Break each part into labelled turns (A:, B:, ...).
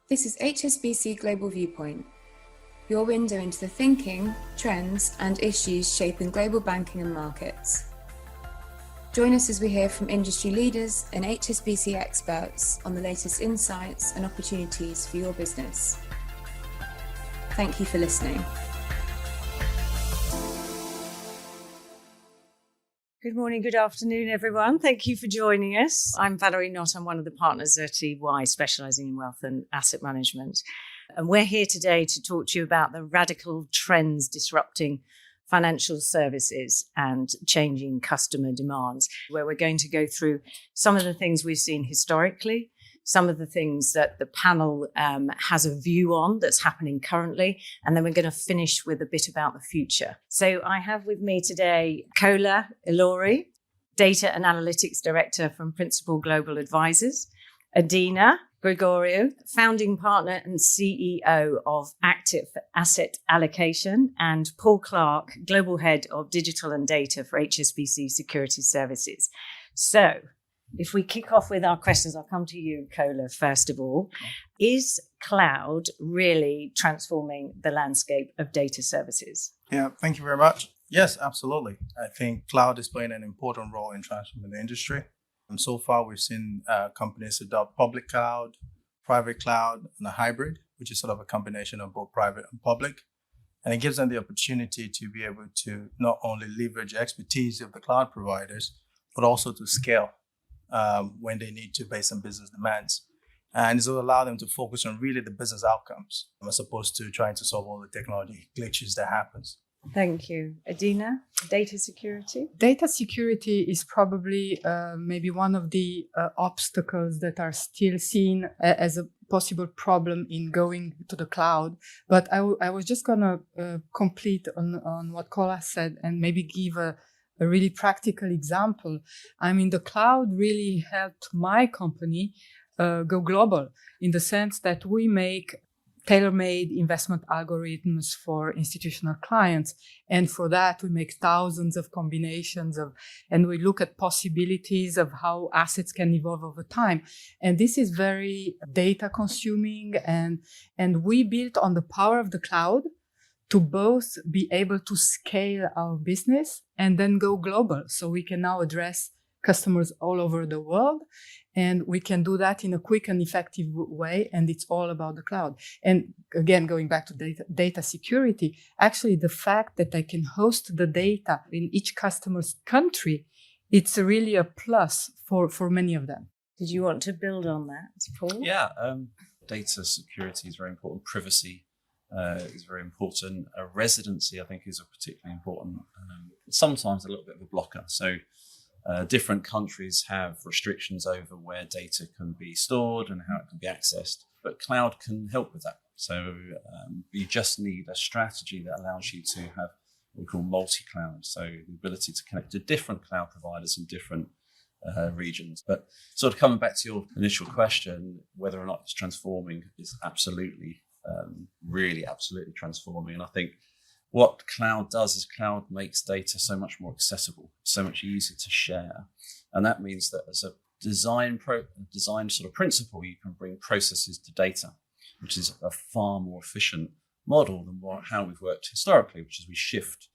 A: This is HSBC Global Viewpoint, your window into the thinking, trends, and issues shaping global banking and markets. Join us as we hear from industry leaders and HSBC experts on the latest insights and opportunities for your business. Thank you for listening.
B: Good morning, good afternoon, everyone. Thank you for joining us. I'm Valerie Knott. I'm one of the partners at EY, specialising in wealth and asset management. And we're here today to talk to you about the radical trends disrupting financial services and changing customer demands, where we're going to go through some of the things we've seen historically, some of the things that the panel has a view on that's happening currently, and then we're going to finish with a bit about the future. So I have with me today Kola Ilori, Data and Analytics Director from Principal Global Advisors, Adina Gregorio, Founding Partner and CEO of Active Asset Allocation, and Paul Clark, Global Head of Digital and Data for HSBC Securities Services. So, if we kick off with our questions, I'll come to you, Kola, first of all. Is cloud really transforming the landscape of data services?
C: Yeah, thank you very much. Yes, absolutely. I think cloud is playing an important role in transforming the industry. And so far, we've seen companies adopt public cloud, private cloud, and a hybrid, which is sort of a combination of both private and public. And it gives them the opportunity to be able to not only leverage expertise of the cloud providers, but also to scale when they need to based on business demands. And this will allow them to focus on really the business outcomes as opposed to trying to solve all the technology glitches that happens.
B: Thank you. Adina, data security?
D: Data security is probably maybe one of the obstacles that are still seen as a possible problem in going to the cloud. But I was just going to complete on what Kola said and maybe give a really practical example. I mean, the cloud really helped my company go global in the sense that we make tailor-made investment algorithms for institutional clients. And for that, we make thousands of combinations and we look at possibilities of how assets can evolve over time. And this is very data consuming. And we built on the power of the cloud to both be able to scale our business and then go global. So we can now address customers all over the world, and we can do that in a quick and effective way. And it's all about the cloud. And again, going back to data security, actually the fact that I can host the data in each customer's country, it's really a plus for many of them.
B: Did you want to build on that, Paul?
E: Yeah, data security is very important. Privacy is very important. Residency, I think, is a particularly important, sometimes a little bit of a blocker. So different countries have restrictions over where data can be stored and how it can be accessed, but cloud can help with that. So you just need a strategy that allows you to have what we call multi-cloud, so the ability to connect to different cloud providers in different regions. But sort of coming back to your initial question, whether or not it's transforming is absolutely really absolutely transforming. And I think what cloud does is cloud makes data so much more accessible, so much easier to share. And that means that as a design sort of principle, you can bring processes to data, which is a far more efficient model than how we've worked historically, which is we shift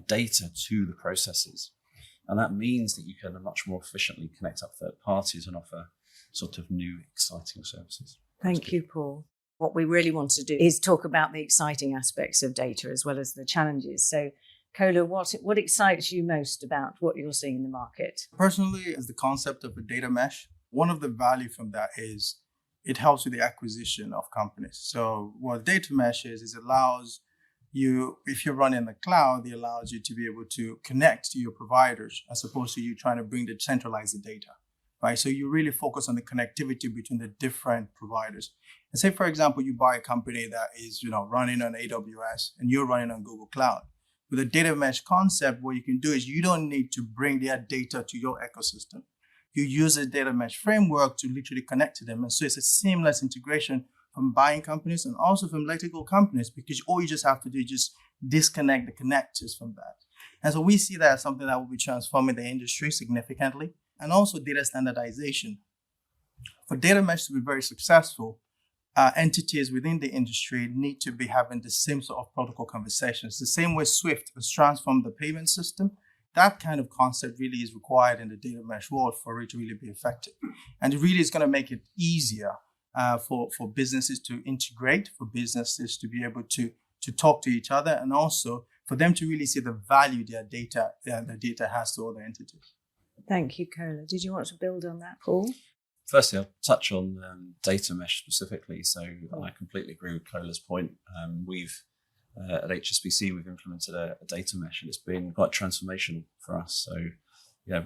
E: data to the processes. And that means that you can much more efficiently connect up third parties and offer sort of new, exciting services.
B: Thank you, Paul. What we really want to do is talk about the exciting aspects of data as well as the challenges. So, Kola, what excites you most about what you're seeing in the market?
C: Personally, is the concept of a data mesh. One of the value from that is it helps with the acquisition of companies. So what data mesh is it allows you, if you're running the cloud, it allows you to be able to connect to your providers as opposed to you trying to bring the centralized data, right? So you really focus on the connectivity between the different providers. And say, for example, you buy a company that is, running on AWS and you're running on Google Cloud. With a data mesh concept, what you can do is you don't need to bring their data to your ecosystem. You use a data mesh framework to literally connect to them. And so it's a seamless integration from buying companies and also from electrical companies, because all you just have to do is just disconnect the connectors from that. And so we see that as something that will be transforming the industry significantly. And also data standardization. For data mesh to be very successful, entities within the industry need to be having the same sort of protocol conversations. The same way Swift has transformed the payment system, that kind of concept really is required in the data mesh world for it to really be effective. And it really is going to make it easier for businesses to integrate, for businesses to be able to talk to each other, and also for them to really see the value their data has to other entities.
B: Thank you, Kola. Did you want to build on that, Paul?
E: Firstly, I'll touch on data mesh specifically. So I completely agree with Cola's point. We've at HSBC, we've implemented a data mesh, and it's been quite transformational for us. So,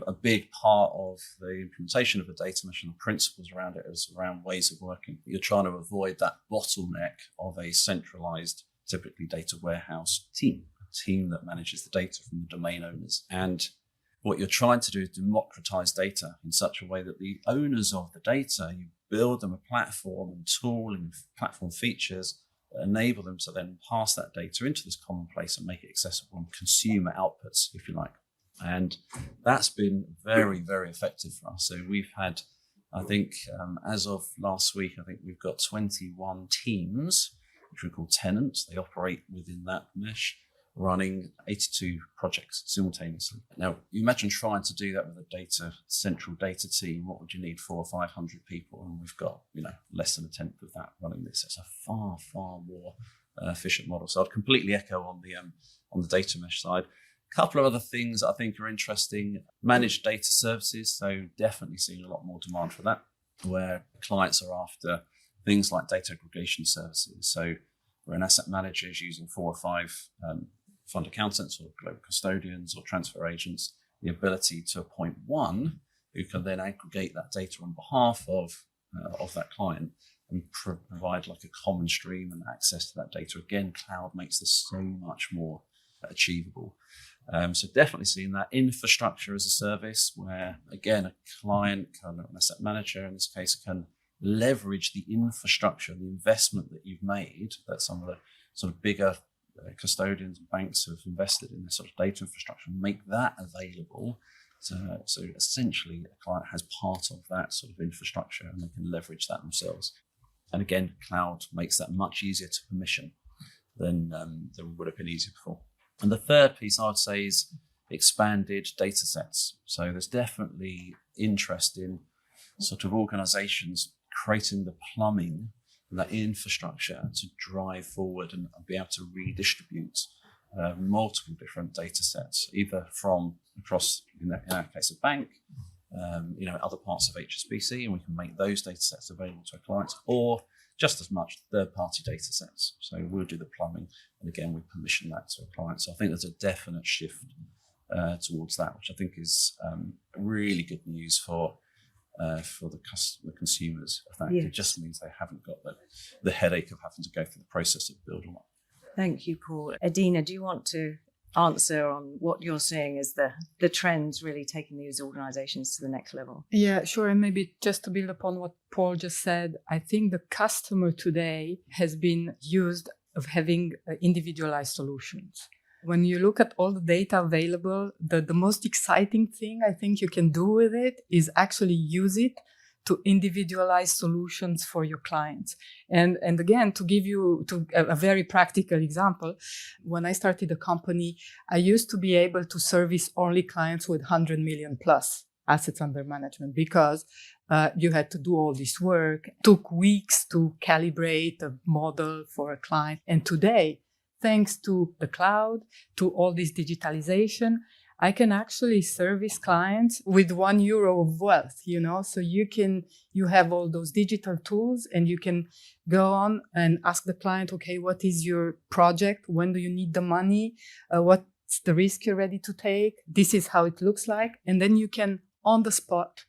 E: a big part of the implementation of a data mesh and the principles around it is around ways of working. You're trying to avoid that bottleneck of a centralized, typically data warehouse team, a team that manages the data from the domain owners. And what you're trying to do is democratize data in such a way that the owners of the data, you build them a platform and tool and platform features that enable them to then pass that data into this common place and make it accessible and consumer outputs, if you like. And that's been very, very effective for us. So we've had, I think, as of last week, I think we've got 21 teams, which we call tenants. They operate within that mesh, running 82 projects simultaneously. Now, you imagine trying to do that with a central data team. What would you need? 400 or 500 people, and we've got less than a tenth of that running this. It's a far, far more efficient model. So I'd completely echo on the data mesh side. A couple of other things I think are interesting: managed data services. So definitely seeing a lot more demand for that, where clients are after things like data aggregation services. So we're an asset manager using 4 or 5 fund accountants or global custodians or transfer agents, the ability to appoint one who can then aggregate that data on behalf of that client and provide like a common stream and access to that data. Again, cloud makes this so much more achievable. So definitely seeing that infrastructure as a service, where again, a client, an asset manager in this case, can leverage the infrastructure and the investment that you've made, that some of the sort of bigger custodians and banks have invested in this sort of data infrastructure, and make that available. So essentially, a client has part of that sort of infrastructure and they can leverage that themselves. And again, cloud makes that much easier to permission than would have been easier before. And the third piece I would say is expanded data sets. So there's definitely interest in sort of organizations creating the plumbing and that infrastructure to drive forward and be able to redistribute multiple different data sets, either from across, in our case, a bank, other parts of HSBC, and we can make those data sets available to our clients, or just as much third-party data sets. So we'll do the plumbing, and again, we permission that to our clients. So I think there's a definite shift towards that, which I think is really good news for the consumers. I think It just means they haven't got the headache of having to go through the process of building one.
B: Thank you, Paul. Adina, do you want to answer on what you're seeing as the trends really taking these organizations to the next level?
D: Yeah, sure. And maybe just to build upon what Paul just said, I think the customer today has been used of having individualized solutions. When you look at all the data available, the most exciting thing I think you can do with it is actually use it to individualize solutions for your clients. And again, to give you a very practical example, when I started the company, I used to be able to service only clients with 100 million plus assets under management, because you had to do all this work. It took weeks to calibrate a model for a client. And today, thanks to the cloud, to all this digitalization, I can actually service clients with €1 of wealth, so you have all those digital tools, and you can go on and ask the client, okay, what is your project? When do you need the money? What's the risk you're ready to take? This is how it looks like. And then you can, on the spot,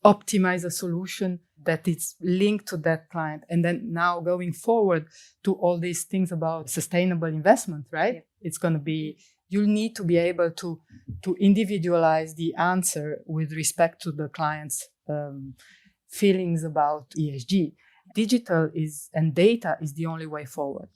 D: optimize a solution that is linked to that client. And then now going forward to all these things about sustainable investment, right? Yeah. It's going to be, you'll need to be able to individualize the answer with respect to the client's feelings about ESG. Digital and data is the only way forward.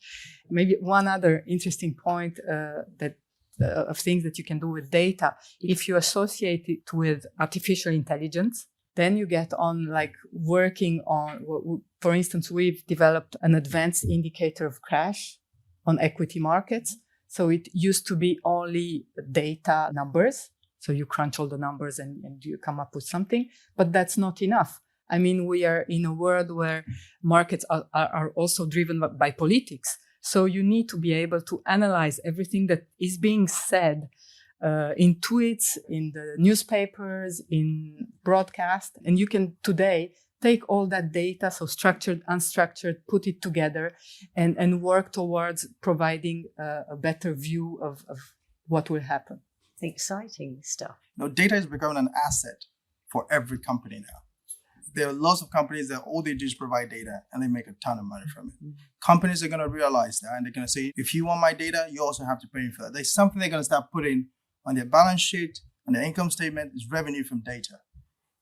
D: Maybe one other interesting point of things that you can do with data, if you associate it with artificial intelligence, Then you get on like working on, for instance, we've developed an advanced indicator of crash on equity markets. So it used to be only data numbers. So you crunch all the numbers and you come up with something, but that's not enough. I mean, we are in a world where markets are also driven by politics. So you need to be able to analyze everything that is being said in tweets, in the newspapers, in broadcast. And you can today take all that data, so structured, unstructured, put it together and work towards providing a better view of what will happen.
B: Exciting stuff.
C: Now, data is becoming an asset for every company now. There are lots of companies that all they do is provide data and they make a ton of money from it. Mm-hmm. Companies are going to realize that and they're going to say, if you want my data, you also have to pay me for that. There's something they're going to start putting on their balance sheet, on their income statement, is revenue from data.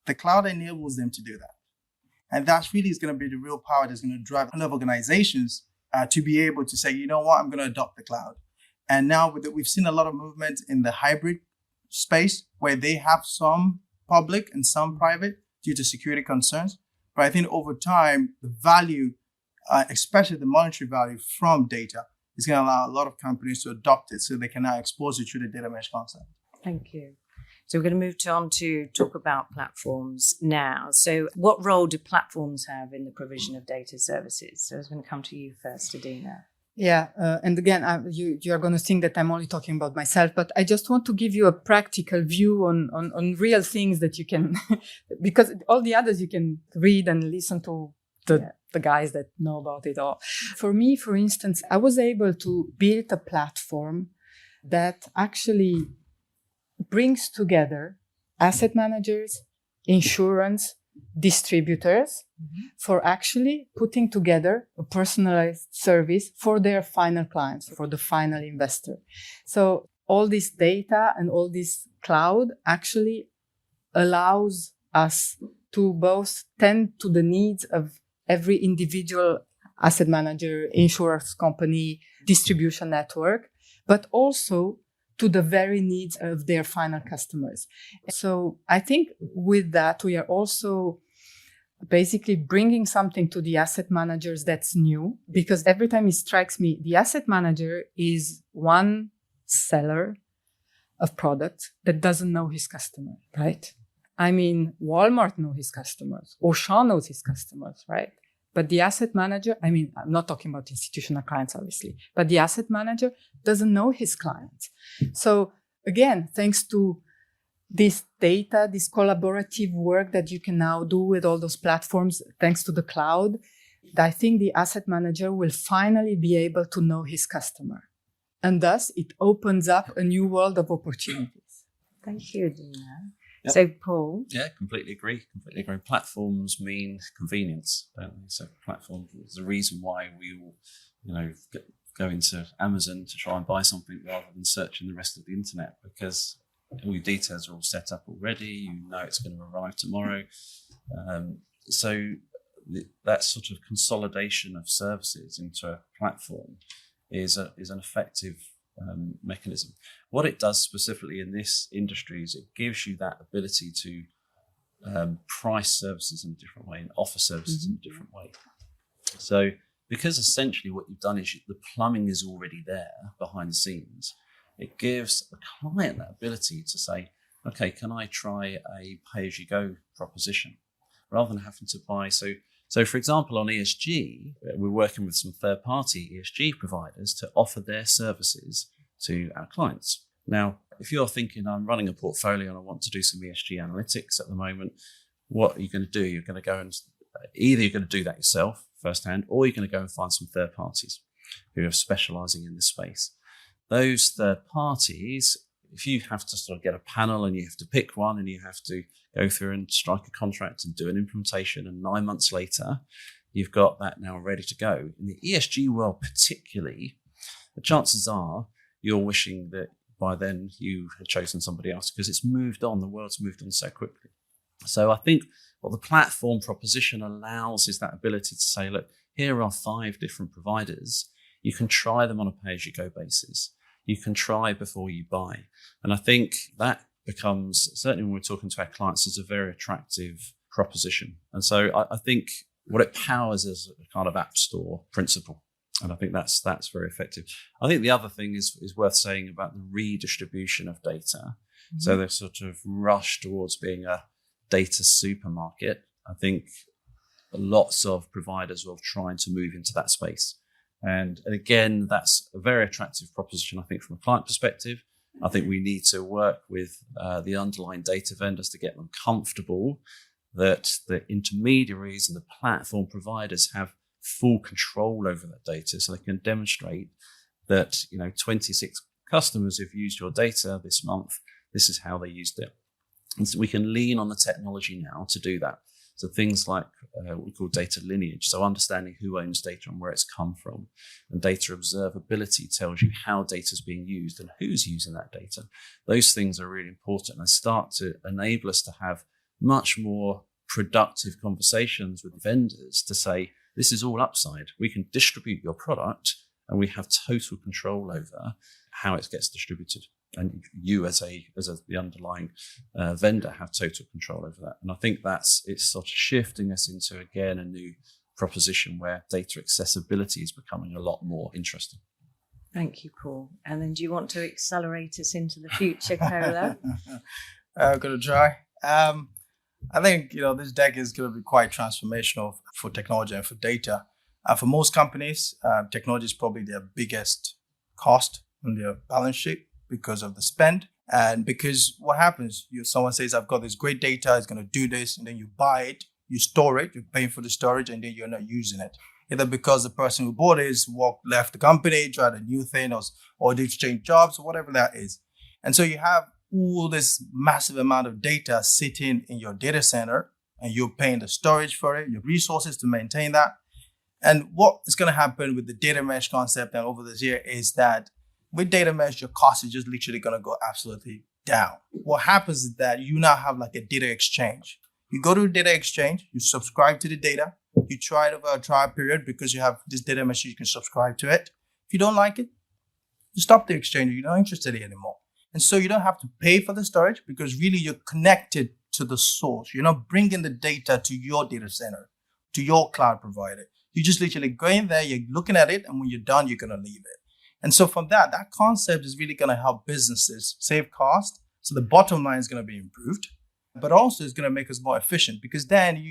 C: The cloud enables them to do that. And that really is going to be the real power that's going to drive a lot of organizations to be able to say, you know what, I'm going to adopt the cloud. And now we've seen a lot of movement in the hybrid space where they have some public and some private due to security concerns. But I think over time, the value, especially the monetary value from data, is going to allow a lot of companies to adopt it so they can now expose it through the data mesh concept.
B: Thank you. So we're going to move on to talk about platforms now. So what role do platforms have in the provision of data services? So I was going to come to you first, Adina.
D: Yeah, and again, you are going to think that I'm only talking about myself, but I just want to give you a practical view on real things that you can, because all the others you can read and listen to the guys that know about it all. For me, for instance, I was able to build a platform that actually brings together asset managers, insurance, distributors for actually putting together a personalized service for their final clients, for the final investor. So all this data and all this cloud actually allows us to both tend to the needs of every individual asset manager, insurance company, distribution network, but also to the very needs of their final customers. So I think with that, we are also basically bringing something to the asset managers that's new, because every time it strikes me, the asset manager is one seller of product that doesn't know his customer, right? I mean, Walmart knows his customers, Auchan knows his customers, right? But the asset manager, I mean, I'm not talking about institutional clients, obviously, but the asset manager doesn't know his clients. So again, thanks to this data, this collaborative work that you can now do with all those platforms, thanks to the cloud, I think the asset manager will finally be able to know his customer. And thus, it opens up a new world of opportunities.
B: Thank you, Dina.
E: Yep.
B: So, Paul?
E: Yeah, completely agree. Platforms mean convenience, don't they? So platforms is the reason why we all, go into Amazon to try and buy something rather than searching the rest of the internet, because all your details are all set up already. You know it's going to arrive tomorrow. So that sort of consolidation of services into a platform is an effective mechanism. What it does specifically in this industry is it gives you that ability to price services in a different way and offer services in a different way. So because essentially what you've done is the plumbing is already there behind the scenes, it gives the client that ability to say, okay, can I try a pay-as-you-go proposition rather than having to buy? So for example, on ESG, we're working with some third-party ESG providers to offer their services to our clients. Now, if you're thinking, I'm running a portfolio and I want to do some ESG analytics at the moment, what are you going to do? You're going to go and either you're going to do that yourself firsthand, or you're going to go and find some third parties who are specializing in this space. Those third parties, if you have to sort of get a panel and you have to pick one and you have to go through and strike a contract and do an implementation, and 9 months later, you've got that now ready to go. In the ESG world particularly, the chances are you're wishing that by then you had chosen somebody else, because it's moved on. The world's moved on so quickly. So I think what the platform proposition allows is that ability to say, look, here are 5 different providers. You can try them on a pay-as-you-go basis. You can try before you buy. And I think that becomes, certainly when we're talking to our clients, is a very attractive proposition. And so I think what it powers is a kind of app store principle. And I think that's very effective. I think the other thing is worth saying about the redistribution of data. Mm-hmm. So the sort of rush towards being a data supermarket. I think lots of providers are trying to move into that space. And again, that's a very attractive proposition, I think, from a client perspective. I think we need to work with the underlying data vendors to get them comfortable that the intermediaries and the platform providers have full control over that data, so they can demonstrate that 26 customers who've used your data this month, this is how they used it. And so we can lean on the technology now to do that. So things like what we call data lineage, so understanding who owns data and where it's come from. And data observability tells you how data is being used and who's using that data. Those things are really important and start to enable us to have much more productive conversations with vendors to say, this is all upside. We can distribute your product and we have total control over how it gets distributed. And you as the underlying vendor have total control over that. And I think it's sort of shifting us into, again, a new proposition where data accessibility is becoming a lot more interesting.
B: Thank you, Paul. And then do you want to accelerate us into the future, Kola?
C: I'm going to try. I think, this decade is going to be quite transformational for technology and for data. For most companies, technology is probably their biggest cost on their balance sheet because of the spend. And because what happens, someone says, I've got this great data, it's going to do this, and then you buy it, you store it, you're paying for the storage, and then you're not using it. Either because the person who bought it left the company, tried a new thing, or they changed jobs, or whatever that is. And so you have all this massive amount of data sitting in your data center, and you're paying the storage for it, your resources to maintain that. And what is going to happen with the data mesh concept and over this year is that with data mesh, your cost is just literally going to go absolutely down. What happens is that you now have like a data exchange. You go to a data exchange, you subscribe to the data, you try it over a trial period because you have this data mesh, you can subscribe to it. If you don't like it, you stop the exchange, you're not interested in it anymore. And so you don't have to pay for the storage because really you're connected to the source. You're not bringing the data to your data center, to your cloud provider. You just literally go in there, you're looking at it, and when you're done, you're going to leave it. And so from that concept is really going to help businesses save cost. So the bottom line is going to be improved, but also it's going to make us more efficient because then,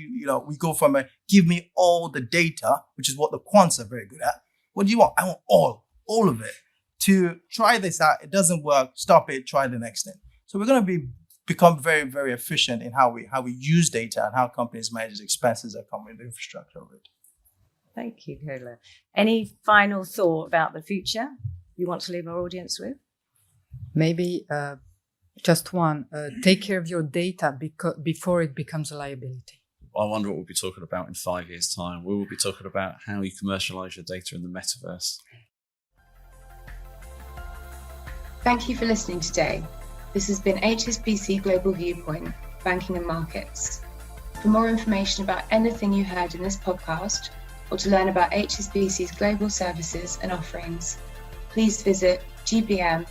C: we go from give me all the data, which is what the quants are very good at. What do you want? I want all of it. To try this out, it doesn't work, stop it, try the next thing. So we're going to become very, very efficient in how we use data and how companies manage expenses that come with the infrastructure of it.
B: Thank you, Kola. Any final thought about the future you want to leave our audience with?
D: Maybe just one. Take care of your data before it becomes a liability.
E: I wonder what we'll be talking about in 5 years' time. We will be talking about how you commercialize your data in the metaverse.
A: Thank you for listening today. This has been HSBC Global Viewpoint, Banking and Markets. For more information about anything you heard in this podcast, or to learn about HSBC's global services and offerings, please visit gbm.hsbc.com.